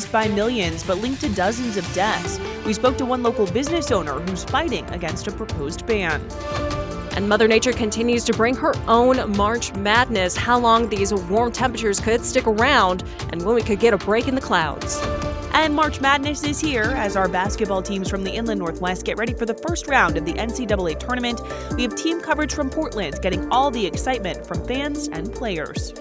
praised by millions, but linked to dozens of deaths. We spoke to one local business owner who's fighting against a proposed ban. And Mother Nature continues to bring her own March Madness. How long these warm temperatures could stick around and when we could get a break in the clouds. And March Madness is here as our basketball teams from the Inland Northwest get ready for the first round of the NCAA Tournament. We have team coverage from Portland, getting all the excitement from fans and players.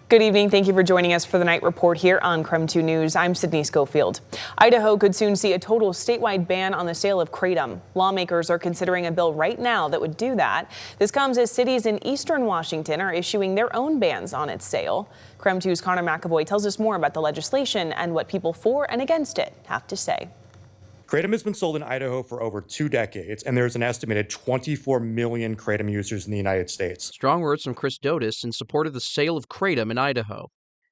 Good evening. Thank you for joining us for the night report here on KREM 2 News. I'm Sydney Schofield. Idaho could soon see a total statewide ban on the sale of kratom. Lawmakers are considering a bill right now that would do that. This comes as cities in eastern Washington are issuing their own bans on its sale. KREM 2's Connor McAvoy tells us more about the legislation and what people for and against it have to say. Kratom has been sold in Idaho for over 2 decades, and there's an estimated 24 million kratom users in the United States. Strong words from Chris Dotis in support of the sale of kratom in Idaho.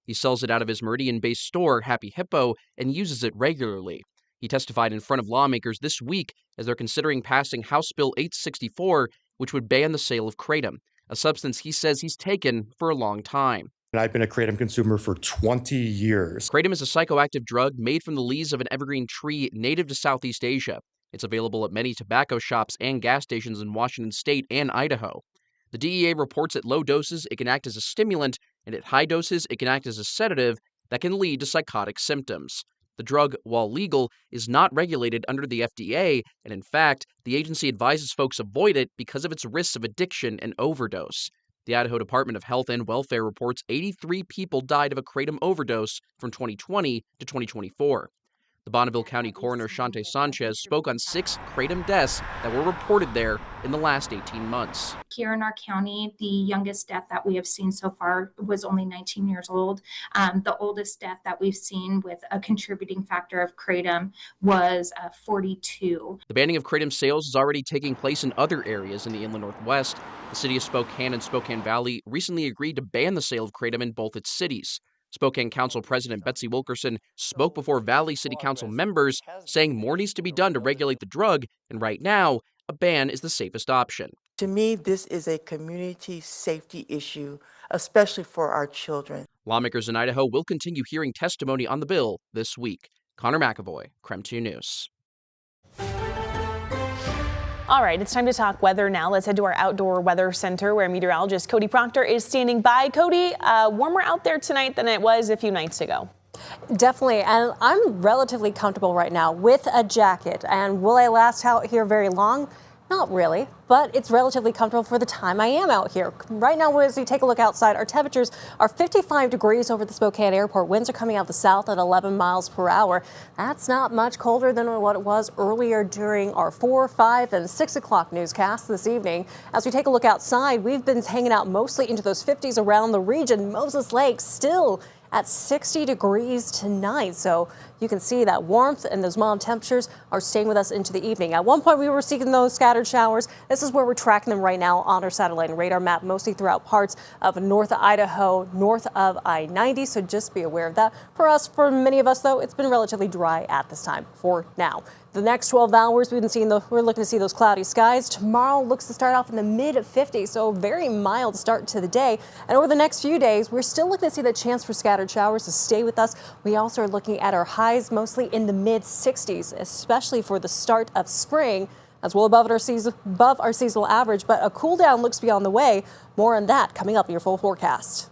He sells it out of his Meridian-based store, Happy Hippo, and uses it regularly. He testified in front of lawmakers this week as they're considering passing House Bill 864, which would ban the sale of kratom, a substance he says he's taken for a long time. And I've been a kratom consumer for 20 years. Kratom is a psychoactive drug made from the leaves of an evergreen tree native to Southeast Asia. It's available at many tobacco shops and gas stations in Washington state and Idaho. The DEA reports at low doses it can act as a stimulant, and at high doses it can act as a sedative that can lead to psychotic symptoms. The drug, while legal, is not regulated under the FDA, and in fact, the agency advises folks avoid it because of its risks of addiction and overdose. The Idaho Department of Health and Welfare reports 83 people died of a kratom overdose from 2020 to 2024. The Bonneville County Coroner Shante Sanchez spoke on 6 kratom deaths that were reported there in the last 18 months. Here in our county, the youngest death that we have seen so far was only 19 years old. The oldest death that we've seen with a contributing factor of kratom was 42. The banning of kratom sales is already taking place in other areas in the Inland Northwest. The city of Spokane and Spokane Valley recently agreed to ban the sale of kratom in both its cities. Spokane Council President Betsy Wilkerson spoke before Valley City Council members, saying more needs to be done to regulate the drug, and right now, a ban is the safest option. To me, this is a community safety issue, especially for our children. Lawmakers in Idaho will continue hearing testimony on the bill this week. Connor McAvoy, KREM 2 News. All right, it's time to talk weather now. Let's head to our outdoor weather center where meteorologist Cody Proctor is standing by. Cody, warmer out there tonight than it was a few nights ago. Definitely, and I'm relatively comfortable right now with a jacket. And will I last out here very long? Not really, but it's relatively comfortable for the time I am out here. Right now, as we take a look outside, our temperatures are 55 degrees over the Spokane airport. Winds are coming out the south at 11 miles per hour. That's not much colder than what it was earlier during our 4, 5, and 6 o'clock newscasts this evening. As we take a look outside, we've been hanging out mostly into those 50s around the region. Moses Lake still at 60 degrees tonight. So you can see that warmth and those mild temperatures are staying with us into the evening. At one point, we were seeing those scattered showers. This is where we're tracking them right now on our satellite and radar map, mostly throughout parts of North Idaho, north of I-90. So just be aware of that. For many of us, though, it's been relatively dry at this time for now. The next 12 hours, we're looking to see those cloudy skies. Tomorrow looks to start off in the mid-50s, so a very mild start to the day. And over the next few days, we're still looking to see the chance for scattered showers to stay with us. We also are looking at our highs mostly in the mid-60s, especially for the start of spring. That's well above our seasonal average, but a cool down looks to be on the way. More on that coming up in your full forecast.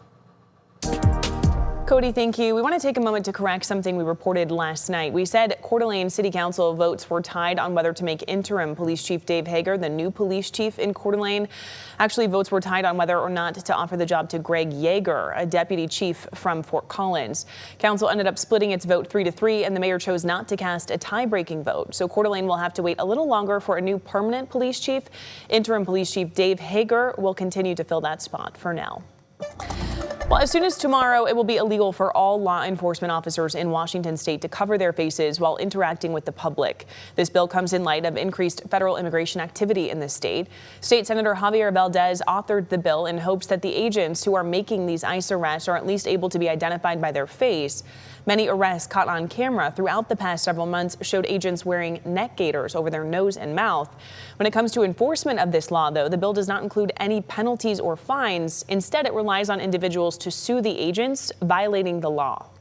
Cody, thank you. We want to take a moment to correct something we reported last night. We said Coeur d'Alene City Council votes were tied on whether to make interim Police Chief Dave Hager the new police chief in Coeur d'Alene. Actually, votes were tied on whether or not to offer the job to Greg Yeager, a deputy chief from Fort Collins. Council ended up splitting its vote 3-3, and the mayor chose not to cast a tie-breaking vote. So Coeur d'Alene will have to wait a little longer for a new permanent police chief. Interim Police Chief Dave Hager will continue to fill that spot for now. Well, as soon as tomorrow, it will be illegal for all law enforcement officers in Washington state to cover their faces while interacting with the public. This bill comes in light of increased federal immigration activity in the state. State Senator Javier Valdez authored the bill in hopes that the agents who are making these ICE arrests are at least able to be identified by their face. Many arrests caught on camera throughout the past several months showed agents wearing neck gaiters over their nose and mouth. When it comes to enforcement of this law, though, the bill does not include any penalties or fines. Instead, it relies on individuals to sue the agents violating the law.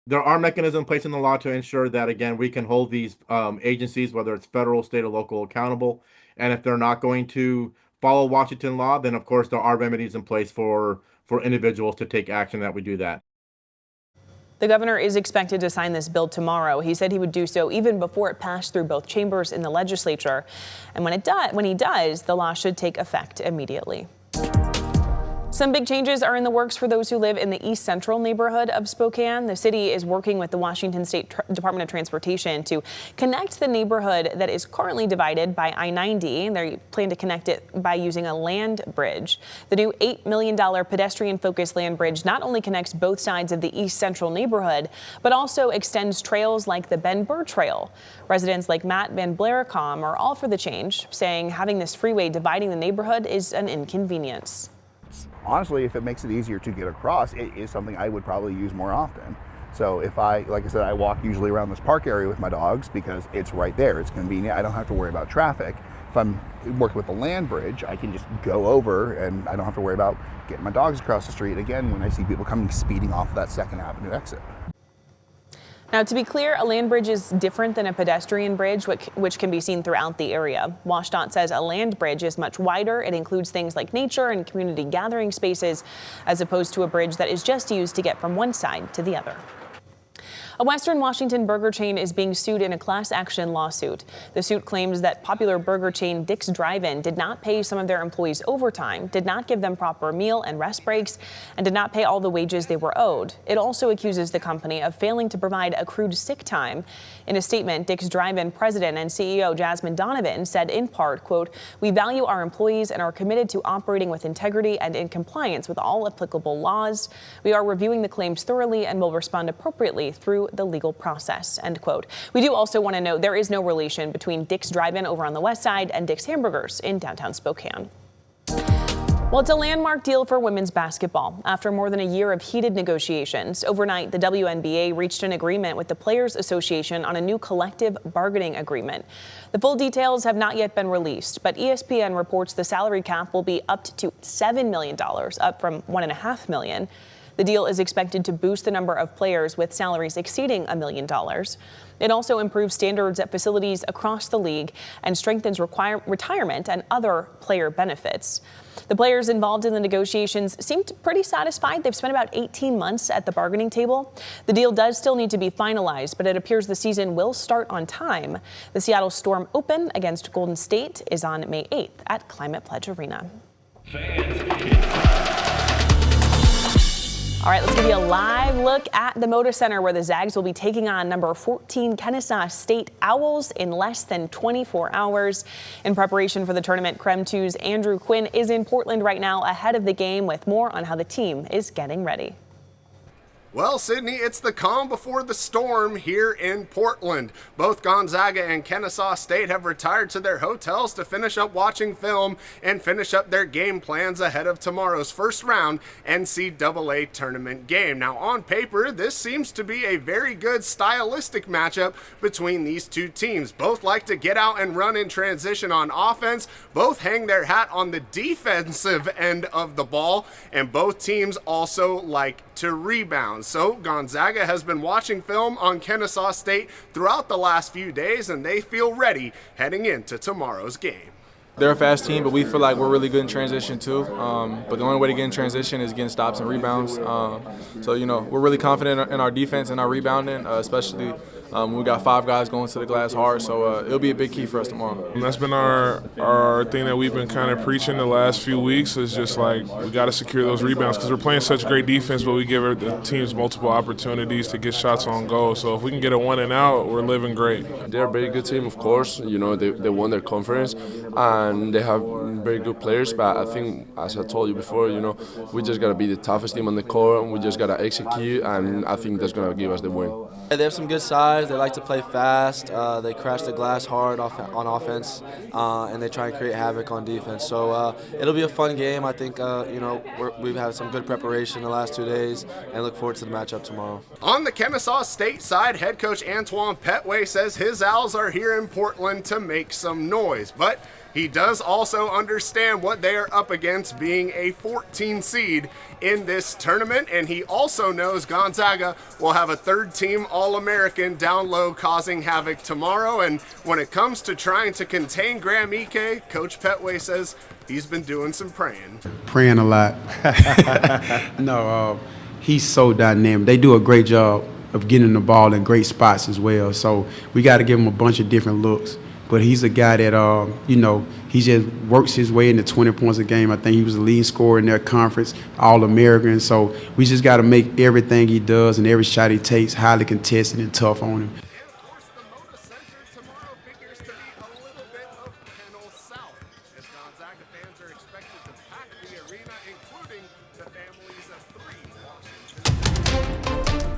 There are mechanisms in place in the law to ensure that, again, we can hold these agencies, whether it's federal, state, or local, accountable. And if they're not going to follow Washington law, then of course there are remedies in place for individuals to take action that we do that. The governor is expected to sign this bill tomorrow. He said he would do so even before it passed through both chambers in the legislature. And when he does, the law should take effect immediately. Some big changes are in the works for those who live in the East Central neighborhood of Spokane. The city is working with the Washington State Department of Transportation to connect the neighborhood that is currently divided by I-90. They plan to connect it by using a land bridge. The new $8 million pedestrian-focused land bridge not only connects both sides of the East Central neighborhood, but also extends trails like the Ben Burr Trail. Residents like Matt Van Blaricom are all for the change, saying having this freeway dividing the neighborhood is an inconvenience. Honestly, if it makes it easier to get across, it is something I would probably use more often. So if like I said, I walk usually around this park area with my dogs because it's right there. It's convenient. I don't have to worry about traffic. If I'm working with the land bridge, I can just go over and I don't have to worry about getting my dogs across the street again when I see people coming speeding off of that 2nd Avenue exit. Now, to be clear, a land bridge is different than a pedestrian bridge, which can be seen throughout the area. WashDOT says a land bridge is much wider. It includes things like nature and community gathering spaces, as opposed to a bridge that is just used to get from one side to the other. A Western Washington burger chain is being sued in a class action lawsuit. The suit claims that popular burger chain Dick's Drive-In did not pay some of their employees overtime, did not give them proper meal and rest breaks, and did not pay all the wages they were owed. It also accuses the company of failing to provide accrued sick time. In a statement, Dick's Drive-In president and CEO Jasmine Donovan said in part, quote, "We value our employees and are committed to operating with integrity and in compliance with all applicable laws. We are reviewing the claims thoroughly and will respond appropriately through the legal process," end quote. We do also want to note there is no relation between Dick's Drive-In over on the west side and Dick's Hamburgers in downtown Spokane. Well, it's a landmark deal for women's basketball. After more than a year of heated negotiations, overnight the WNBA reached an agreement with the Players Association on a new collective bargaining agreement. The full details have not yet been released, but ESPN reports the salary cap will be up to $7 million, up from $1.5 million. The deal is expected to boost the number of players with salaries exceeding $1 million. It also improves standards at facilities across the league and strengthens retirement and other player benefits. The players involved in the negotiations seemed pretty satisfied. They've spent about 18 months at the bargaining table. The deal does still need to be finalized, but it appears the season will start on time. The Seattle Storm Open against Golden State is on May 8th at Climate Pledge Arena. All right, let's give you a live look at the Moda Center where the Zags will be taking on number 14 Kennesaw State Owls in less than 24 hours. In preparation for the tournament, KREM 2's Andrew Quinn is in Portland right now ahead of the game with more on how the team is getting ready. Well, Sydney, it's the calm before the storm here in Portland. Both Gonzaga and Kennesaw State have retired to their hotels to finish up watching film and finish up their game plans ahead of tomorrow's first round NCAA Tournament game. Now, on paper, this seems to be a very good stylistic matchup between these two teams. Both like to get out and run in transition on offense. Both hang their hat on the defensive end of the ball, and both teams also like to rebound. So Gonzaga has been watching film on Kennesaw State throughout the last few days, and they feel ready heading into tomorrow's game. They're a fast team, but we feel like we're really good in transition too. But the only way to get in transition is getting stops and rebounds. So, we're really confident in our defense and our rebounding, especially we got 5 guys going to the glass hard. So it'll be a big key for us tomorrow. And that's been our thing that we've been kind of preaching the last few weeks is just like we got to secure those rebounds because we're playing such great defense, but we give the teams multiple opportunities to get shots on goal. So if we can get a 1 and out, we're living great. They're a very good team, of course. They won their conference. And they have very good players, but I think, as I told you before, we just got to be the toughest team on the court, and we just got to execute, and I think that's going to give us the win. They have some good size. guys. They like to play fast. They crash the glass hard on offense, and they try and create havoc on defense. So it'll be a fun game. I think we've had some good preparation the last 2 days, and look forward to the matchup tomorrow. On the Kennesaw State side, head coach Antoine Petway says his Owls are here in Portland to make some noise, but he does also understand what they are up against, being a 14 seed in this tournament, and he also knows Gonzaga will have a third-team All-American down low causing havoc tomorrow. And when it comes to trying to contain Graham Ike, Coach Petway says he's been doing some praying. Praying a lot. No, he's so dynamic. They do a great job of getting the ball in great spots as well. So we got to give him a bunch of different looks. But he's a guy that, he just works his way into 20 points a game. I think he was the leading scorer in their conference, All-American. So we just got to make everything he does and every shot he takes highly contested and tough on him.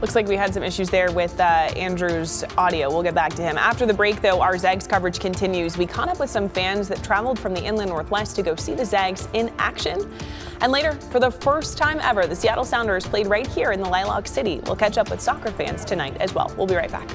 Looks like we had some issues there with Andrew's audio. We'll get back to him. After the break, though, our Zags coverage continues. We caught up with some fans that traveled from the inland Northwest to go see the Zags in action. And later, for the first time ever, the Seattle Sounders played right here in the Lilac City. We'll catch up with soccer fans tonight as well. We'll be right back.